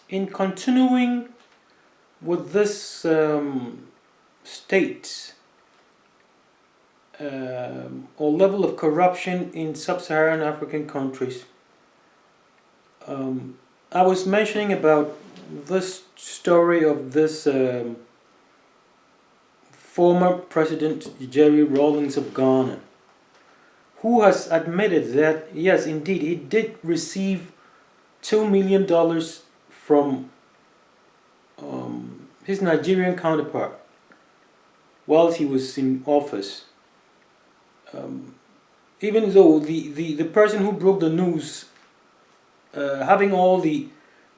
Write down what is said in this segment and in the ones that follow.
in continuing with this state or level of corruption in sub-Saharan African countries, I was mentioning about this story of this former President Jerry Rawlings of Ghana, who has admitted that yes, indeed, he did receive $2 million from his Nigerian counterpart whilst he was in office. Even though the person who broke the news, having all the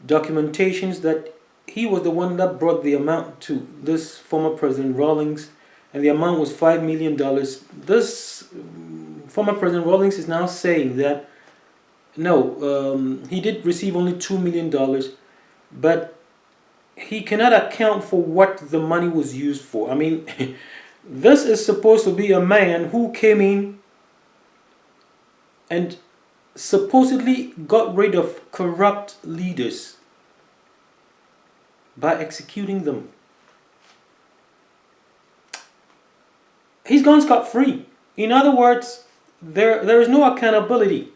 documentations that he was the one that brought the amount to this former President Rawlings, and the amount was $5 million. This former President Rawlings is now saying that no, he did receive only $2 million, but he cannot account for what the money was used for. I mean, this is supposed to be a man who came in and supposedly got rid of corrupt leaders by executing them. He's gone scot-free. In other words, there is no accountability.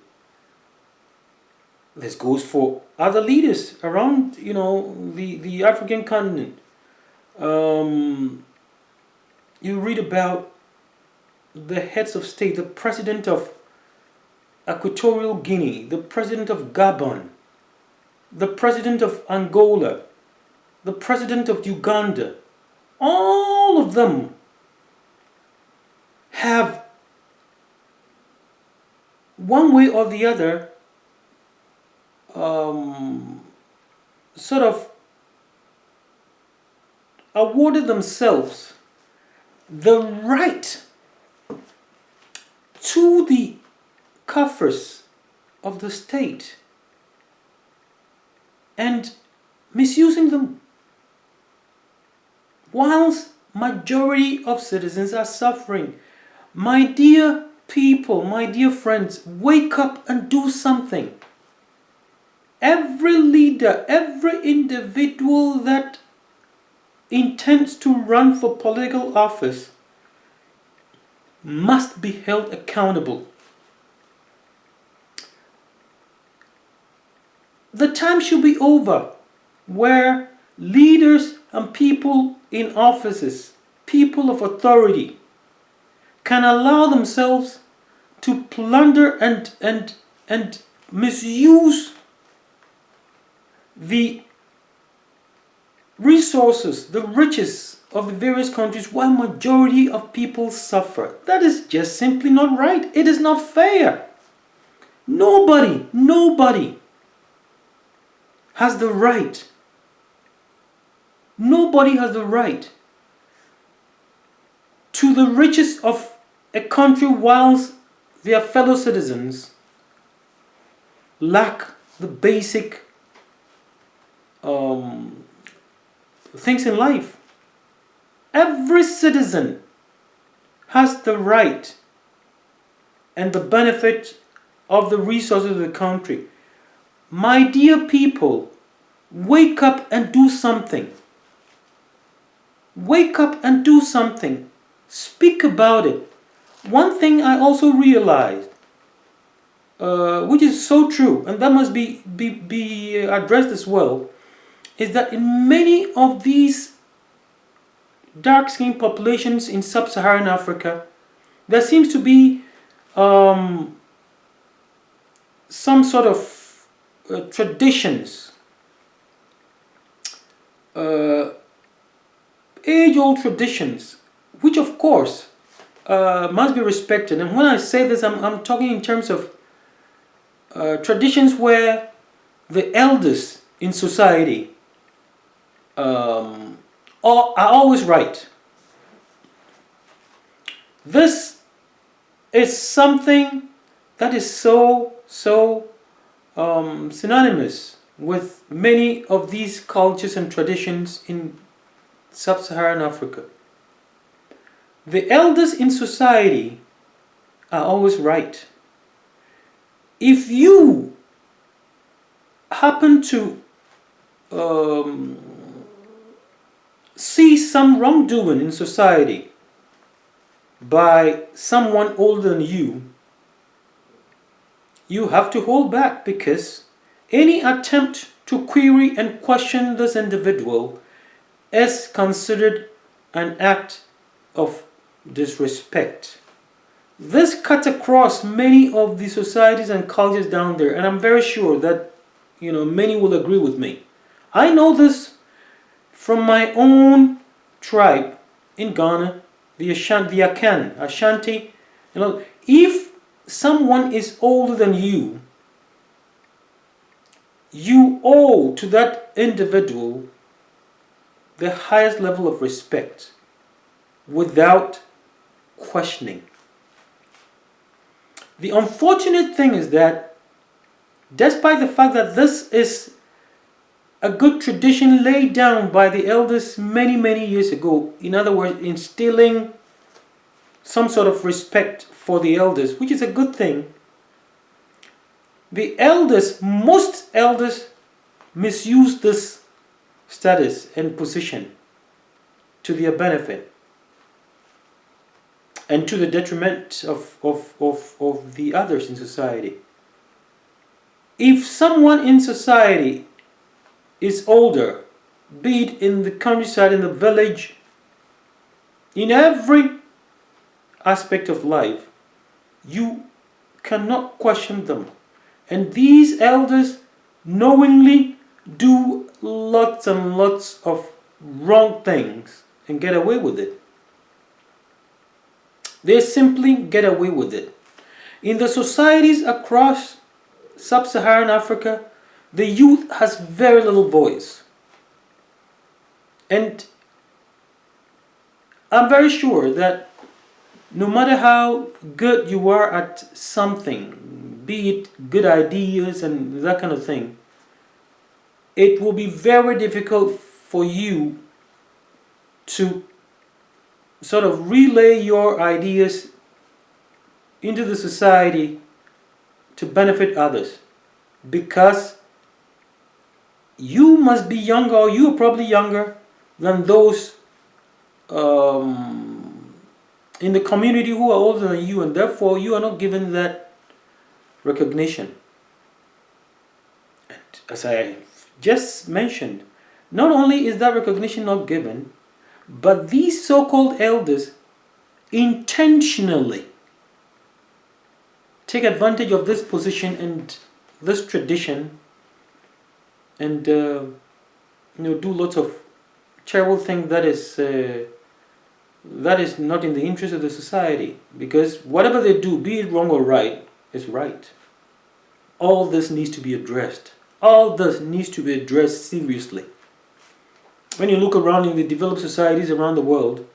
This goes for other leaders around, the African continent. You read about the heads of state, the president of Equatorial Guinea, the president of Gabon, the president of Angola, the president of Uganda. All of them have, one way or the other, sort of awarded themselves the right to the coffers of the state and misusing them, whilst majority of citizens are suffering. My dear people, my dear friends, wake up and do something. Every leader, every individual that intends to run for political office must be held accountable. The time should be over where leaders and people in offices, people of authority, can allow themselves to plunder and misuse the resources, the riches of the various countries, while majority of people suffer. That is just simply not right. It is not fair. Nobody has the right. Nobody has the right to the riches of a country whilst their fellow citizens lack the basic things in life. Every citizen has the right and the benefit of the resources of the country. My dear people, wake up and do something. Wake up and do something. Speak about it. One thing I also realized, which is so true, and that must be addressed as well, is that in many of these dark-skinned populations in sub-Saharan Africa, there seems to be some sort of traditions, age-old traditions, which of course must be respected. And when I say this, I'm talking in terms of traditions where the elders in society are always right. This is something that is so synonymous with many of these cultures and traditions in sub-Saharan Africa. The elders in society are always right. If you happen to um, see some wrongdoing in society by someone older than you have to hold back, because any attempt to query and question this individual is considered an act of disrespect. This cuts across many of the societies and cultures down there, and I'm very sure that many will agree with me. I know this from my own tribe in Ghana, the Ashanti. If someone is older than you owe to that individual the highest level of respect without questioning. The unfortunate thing is that, despite the fact that this is a good tradition laid down by the elders many, many years ago, in other words, instilling some sort of respect for the elders, which is a good thing, most elders misuse this status and position to their benefit and to the detriment of the others in society. If someone in society is older, be it in the countryside, in the village, in every aspect of life, you cannot question them. And these elders knowingly do lots and lots of wrong things and get away with it. They simply get away with it. In the societies across Sub-Saharan Africa, the youth has very little voice. And I'm very sure that no matter how good you are at something, be it good ideas and that kind of thing, it will be very difficult for you to sort of relay your ideas into the society to benefit others, because you must be younger, or you are probably younger than those in the community who are older than you, and therefore you are not given that recognition. And as I just mentioned, not only is that recognition not given, but these so-called elders intentionally take advantage of this position and this tradition and do lots of terrible things that is not in the interest of the society, because whatever they do, be it wrong or right, is right. All this needs to be addressed. All this needs to be addressed seriously. When you look around in the developed societies around the world,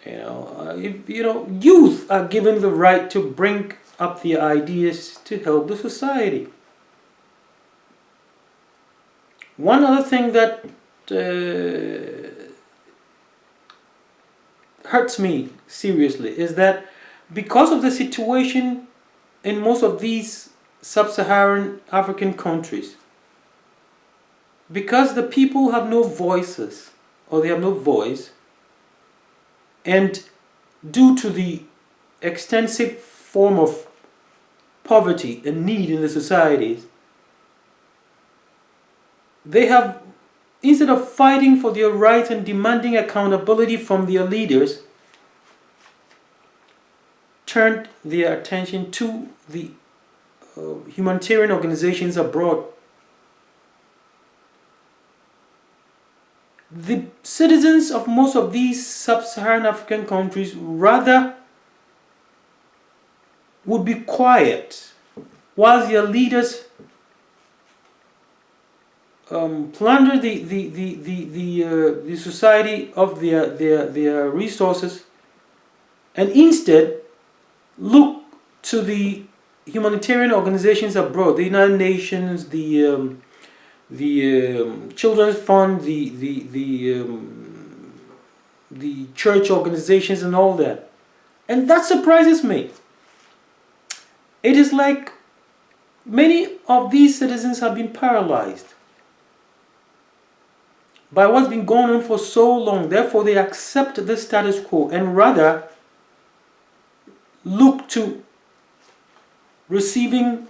youth are given the right to bring up their ideas to help the society. One other thing that hurts me seriously is that, because of the situation in most of these sub-Saharan African countries, because the people have no voices, or they have no voice, and due to the extensive form of poverty and need in the societies, they have, instead of fighting for their rights and demanding accountability from their leaders, turned their attention to the humanitarian organizations abroad. The citizens of most of these sub-Saharan African countries rather would be quiet while their leaders plunder the society of their resources, and instead look to the humanitarian organizations abroad, the United Nations, the Children's Fund, the church organizations and all that. And that surprises me. It is like many of these citizens have been paralyzed. by what's been going on for so long. Therefore, they accept the status quo and rather look to receiving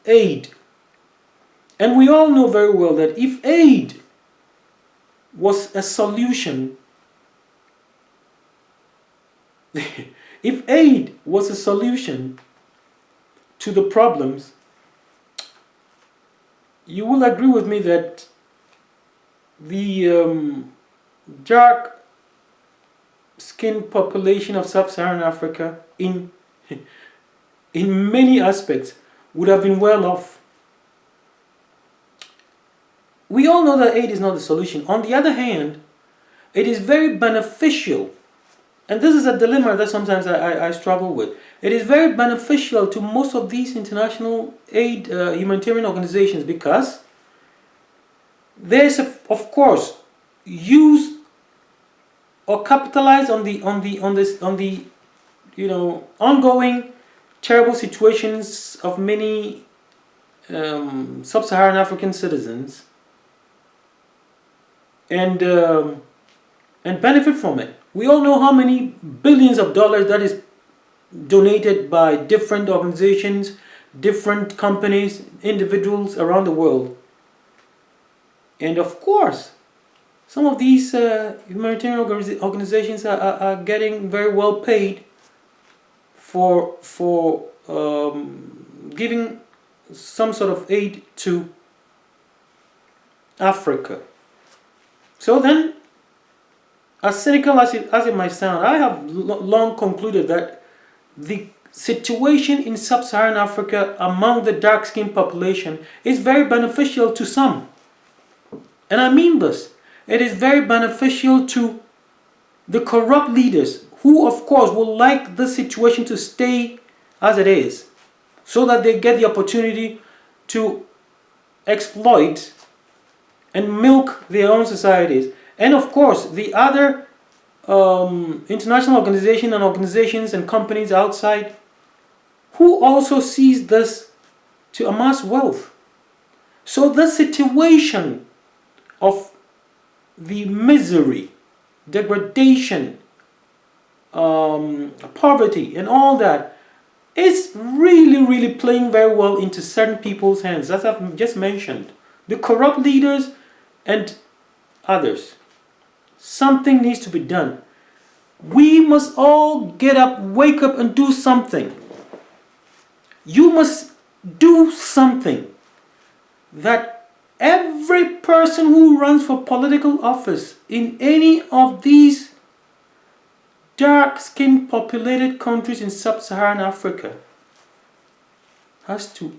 aid. And we all know very well that if aid was a solution, if aid was a solution to the problems, you will agree with me that the dark skinned population of Sub-Saharan Africa in many aspects would have been well off. We all know that aid is not the solution. On the other hand, it is very beneficial, and this is a dilemma that sometimes I struggle with. It is very beneficial to most of these international aid humanitarian organizations because there's, of course, use or capitalize on the ongoing terrible situations of many sub-Saharan African citizens and benefit from it. We all know how many billions of dollars that is donated by different organizations, different companies, individuals around the world. And of course, some of these humanitarian organizations are getting very well paid for giving some sort of aid to Africa. So then, as cynical as it might sound, I have long concluded that the situation in Sub-Saharan Africa among the dark-skinned population is very beneficial to some. And I mean this. It is very beneficial to the corrupt leaders who, of course, will like the situation to stay as it is so that they get the opportunity to exploit and milk their own societies. And of course, the other international organizations and companies outside who also sees this to amass wealth. So the situation of the misery, degradation, poverty and all that is really playing very well into certain people's hands, as I've just mentioned. The corrupt leaders and others. Something needs to be done. We must all get up, wake up and do something. You must do something that every person who runs for political office in any of these dark-skinned populated countries in Sub-Saharan Africa has to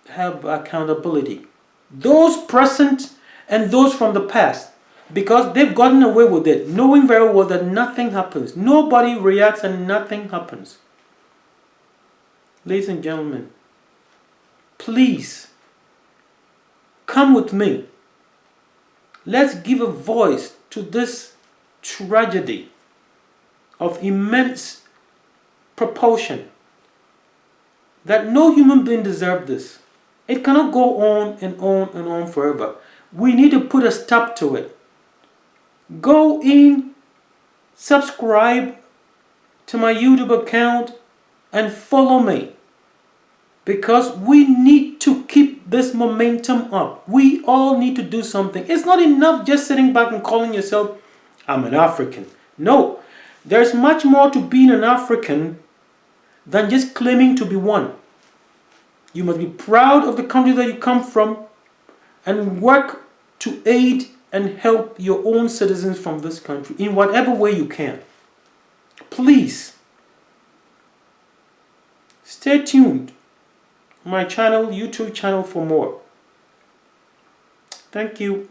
have accountability. Those present and those from the past, because they've gotten away with it, knowing very well that nothing happens. Nobody reacts and nothing happens. Ladies and gentlemen, please come with me. Let's give a voice to this tragedy of immense proportion that no human being deserves this. It cannot go on and on and on forever. We need to put a stop to it. Go in, subscribe to my YouTube account and follow me, because we need to keep this momentum up. We all need to do something. It's not enough just sitting back and calling yourself, I'm an African. No, there's much more to being an African than just claiming to be one. You must be proud of the country that you come from and work to aid and help your own citizens from this country in whatever way you can. Please stay tuned on my channel, YouTube channel, for more. Thank you.